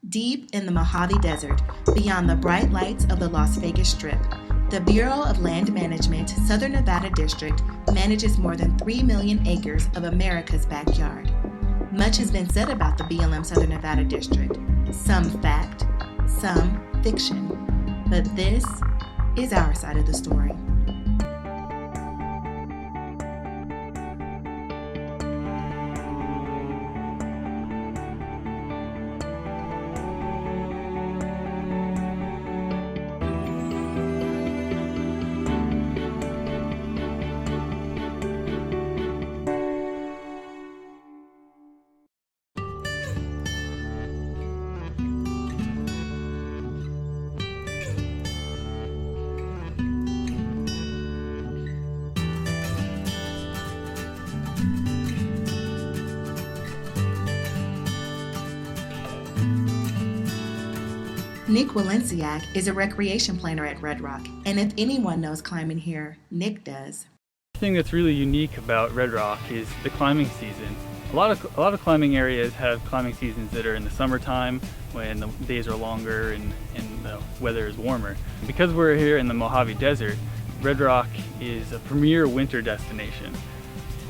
Deep in the Mojave Desert, beyond the bright lights of the Las Vegas Strip, the Bureau of Land Management, Southern Nevada District, manages more than 3 million acres of America's backyard. Much has been said about the BLM Southern Nevada District, some fact, some fiction. But this is our side of the story. Nick Valencia is a recreation planner at Red Rock, and if anyone knows climbing here, Nick does. The thing that's really unique about Red Rock is the climbing season. A lot of climbing areas have climbing seasons that are in the summertime when the days are longer and the weather is warmer. Because we're here in the Mojave Desert, Red Rock is a premier winter destination.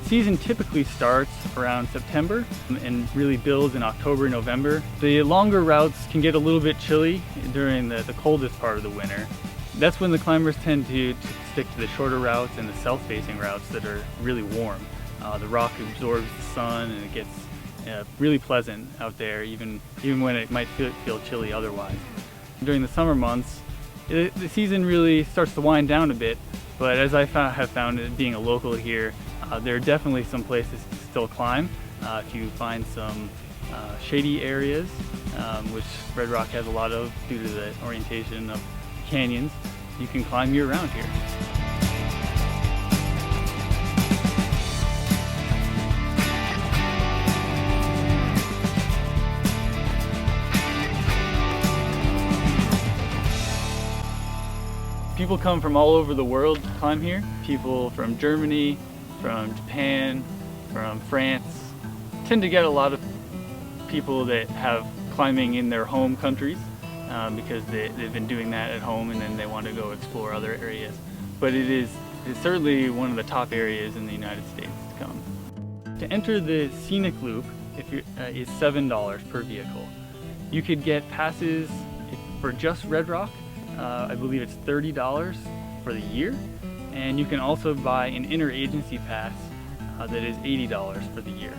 Season typically starts around September and really builds in October, November. The longer routes can get a little bit chilly during the coldest part of the winter. That's when the climbers tend to stick to the shorter routes and the south-facing routes that are really warm. The rock absorbs the sun and it gets really pleasant out there, even when it might feel chilly otherwise. During the summer months, the season really starts to wind down a bit, but as I have found it, being a local here, there are definitely some places to still climb. If you find some shady areas, which Red Rock has a lot of due to the orientation of canyons, you can climb year-round here. People come from all over the world to climb here. People from Germany, from Japan, from France. Tend to get a lot of people that have climbing in their home countries because they've been doing that at home and then they want to go explore other areas. But it's certainly one of the top areas in the United States to come. To enter the scenic loop is $7 per vehicle. You could get passes for just Red Rock. I believe it's $30 for the year. And you can also buy an interagency pass that is $80 for the year.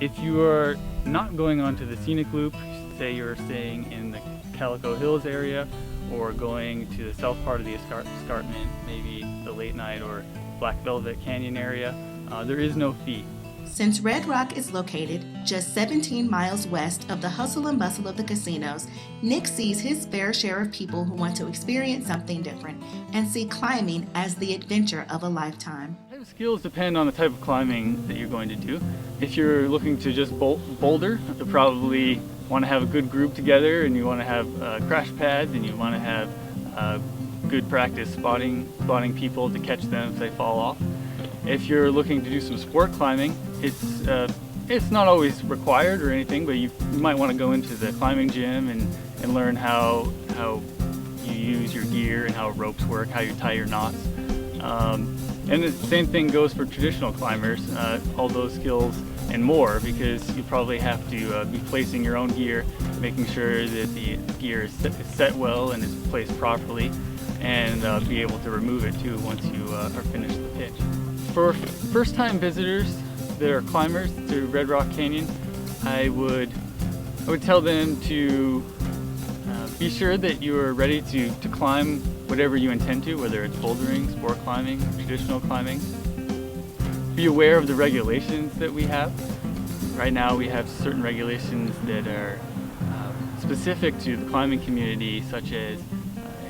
If you are not going onto the scenic loop, say you're staying in the Calico Hills area or going to the south part of the escarpment, maybe the Late Night or Black Velvet Canyon area, there is no fee. Since Red Rock is located just 17 miles west of the hustle and bustle of the casinos, Nick sees his fair share of people who want to experience something different and see climbing as the adventure of a lifetime. Skills depend on the type of climbing that you're going to do. If you're looking to just boulder, you probably want to have a good group together and you want to have crash pads and you want to have good practice spotting people to catch them if they fall off. If you're looking to do some sport climbing, it's not always required or anything, but you might want to go into the climbing gym and learn how you use your gear and how ropes work, how you tie your knots. And the same thing goes for traditional climbers, all those skills and more, because you probably have to be placing your own gear, making sure that the gear is set well and is placed properly, and be able to remove it too once you are finished the pitch. For first-time visitors that are climbers to Red Rock Canyon, I would tell them to be sure that you are ready to climb whatever you intend to, whether it's bouldering, sport climbing, traditional climbing. Be aware of the regulations that we have. Right now we have certain regulations that are specific to the climbing community, such as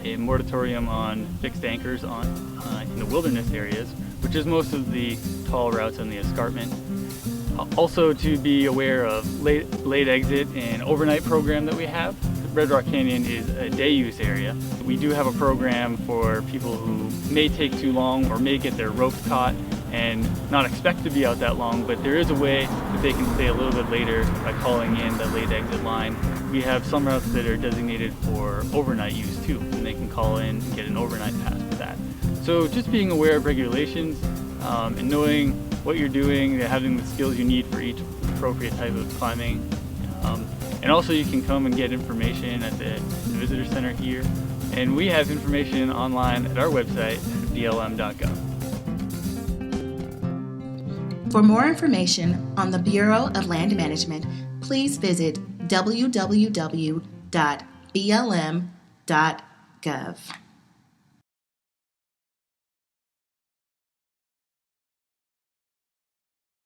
a moratorium on fixed anchors in the wilderness areas, which is most of the tall routes on the escarpment. Also to be aware of late exit and overnight program that we have. Red Rock Canyon is a day use area. We do have a program for people who may take too long or may get their ropes caught and not expect to be out that long, but there is a way that they can stay a little bit later by calling in the late exit line. We have some routes that are designated for overnight use too, and they can call in and get an overnight pass for that. So just being aware of regulations and knowing what you're doing, having the skills you need for each appropriate type of climbing. And also you can come and get information at the visitor center here. And we have information online at our website at blm.gov. For more information on the Bureau of Land Management, please visit www.blm.gov.